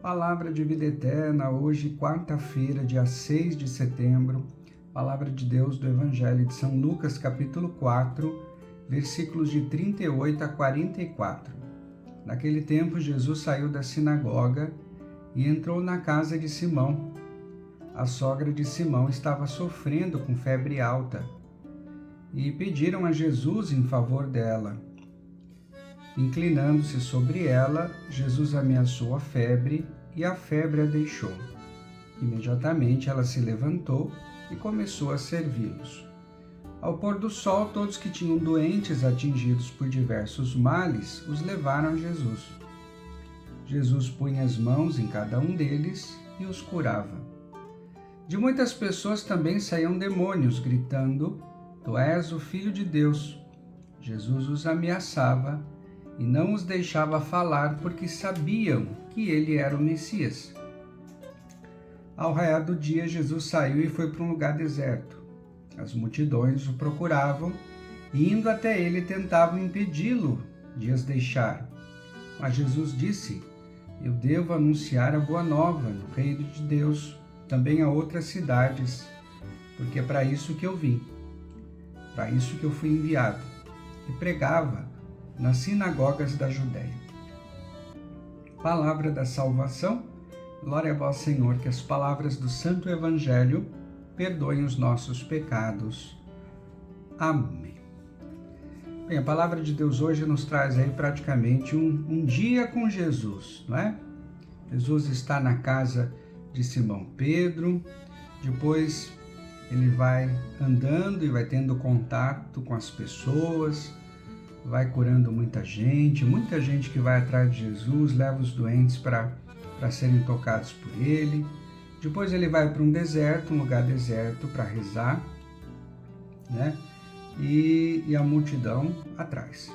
Palavra de vida eterna, hoje, quarta-feira, dia 6 de setembro, Palavra de Deus do Evangelho de São Lucas, capítulo 4, versículos de 38 a 44. Naquele tempo, Jesus saiu da sinagoga e entrou na casa de Simão. A sogra de Simão estava sofrendo com febre alta e pediram a Jesus em favor dela. Inclinando-se sobre ela, Jesus ameaçou a febre e a febre a deixou. Imediatamente ela se levantou e começou a servi-los. Ao pôr do sol, todos que tinham doentes atingidos por diversos males os levaram a Jesus. Jesus punha as mãos em cada um deles e os curava. De muitas pessoas também saíam demônios, gritando: Tu és o Filho de Deus. Jesus os ameaçava e não os deixava falar, porque sabiam que ele era o Messias. Ao raiar do dia, Jesus saiu e foi para um lugar deserto. As multidões o procuravam e, indo até ele, tentavam impedi-lo de as deixar. Mas Jesus disse: Eu devo anunciar a boa nova no reino de Deus também a outras cidades, porque é para isso que eu vim, para isso que eu fui enviado. E pregava nas sinagogas da Judéia. Palavra da salvação. Glória a vós, Senhor, que as palavras do Santo Evangelho perdoem os nossos pecados. Amém. Bem, a palavra de Deus hoje nos traz aí praticamente um dia com Jesus, não é? Jesus está na casa de Simão Pedro, depois ele vai andando e vai tendo contato com as pessoas, vai curando muita gente que vai atrás de Jesus, leva os doentes para serem tocados por ele. Depois ele vai para um deserto, um lugar deserto, para rezar, né? E a multidão atrás.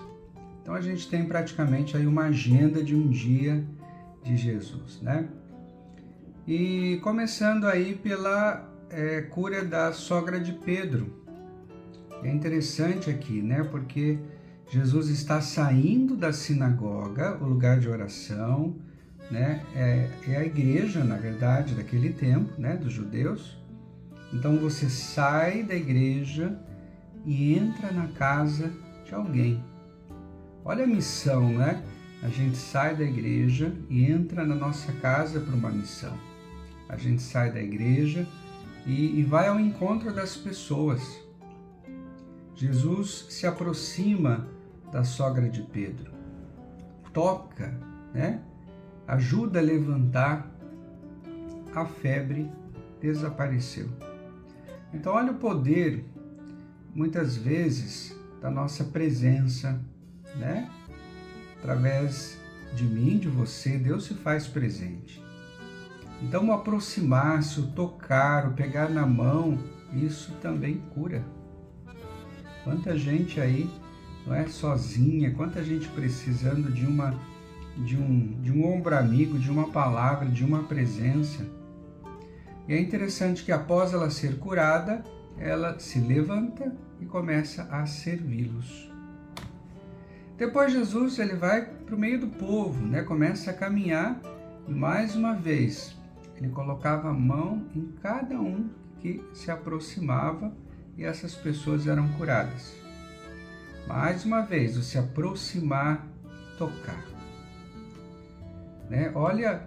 Então a gente tem praticamente aí uma agenda de um dia de Jesus, né? E começando aí pela cura da sogra de Pedro. É interessante aqui, né? Porque Jesus está saindo da sinagoga, o lugar de oração, né? É a igreja, na verdade, daquele tempo, né? Dos judeus. Então você sai da igreja e entra na casa de alguém. Olha a missão, né? A gente sai da igreja e entra na nossa casa para uma missão. A gente sai da igreja e vai ao encontro das pessoas. Jesus se aproxima da sogra de Pedro, toca, né? Ajuda a levantar, a febre desapareceu. Então olha o poder, muitas vezes, da nossa presença, né? Através de mim, de você, Deus se faz presente. Então o aproximar-se, o tocar, o pegar na mão, isso também cura. Quanta gente aí não é sozinha, quanta gente precisando de um ombro amigo, de uma palavra, de uma presença. E é interessante que após ela ser curada, ela se levanta e começa a servi-los. Depois Jesus ele vai para o meio do povo, né? Começa a caminhar e mais uma vez ele colocava a mão em cada um que se aproximava e essas pessoas eram curadas. Mais uma vez, o se aproximar, tocar. Né? Olha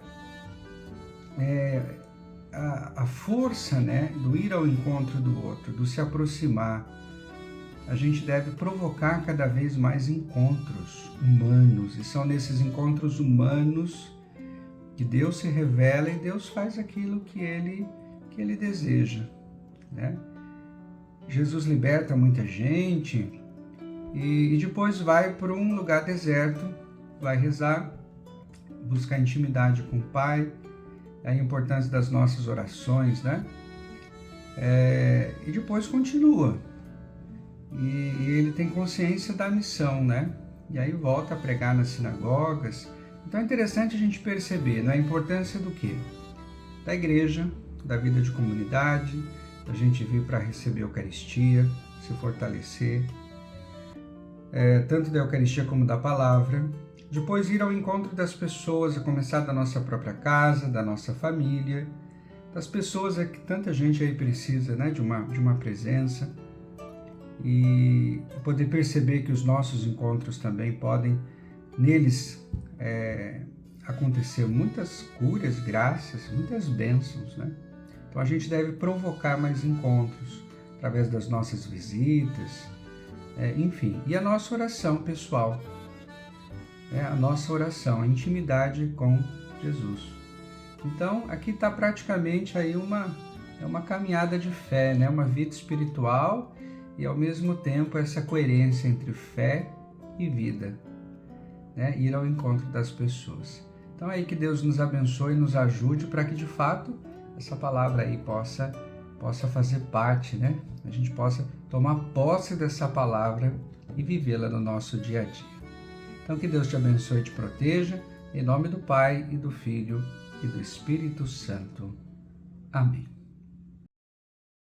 a força, né, do ir ao encontro do outro, do se aproximar. A gente deve provocar cada vez mais encontros humanos. E são nesses encontros humanos que Deus se revela e Deus faz aquilo que Ele deseja. Né? Jesus liberta muita gente e depois vai para um lugar deserto, vai rezar, buscar intimidade com o Pai, a importância das nossas orações, né? E depois continua. E ele tem consciência da missão, né? E aí volta a pregar nas sinagogas. Então é interessante a gente perceber, né, a importância do quê? Da igreja, da vida de comunidade, da gente vir para receber a Eucaristia, se fortalecer, tanto da Eucaristia como da palavra, depois ir ao encontro das pessoas, a começar da nossa própria casa, da nossa família, das pessoas que tanta gente aí precisa, né, de uma presença, e poder perceber que os nossos encontros também podem, neles, acontecer muitas curas, graças, muitas bênçãos, né? Então a gente deve provocar mais encontros através das nossas visitas, enfim, e a nossa oração pessoal, a nossa oração, a intimidade com Jesus. Então aqui está praticamente aí uma caminhada de fé, né? Uma vida espiritual e ao mesmo tempo essa coerência entre fé e vida, né? Ir ao encontro das pessoas. Então é aí que Deus nos abençoe e nos ajude para que de fato essa palavra aí possa fazer parte, né? A gente possa tomar posse dessa palavra e vivê-la no nosso dia a dia. Então que Deus te abençoe e te proteja, em nome do Pai e do Filho e do Espírito Santo. Amém.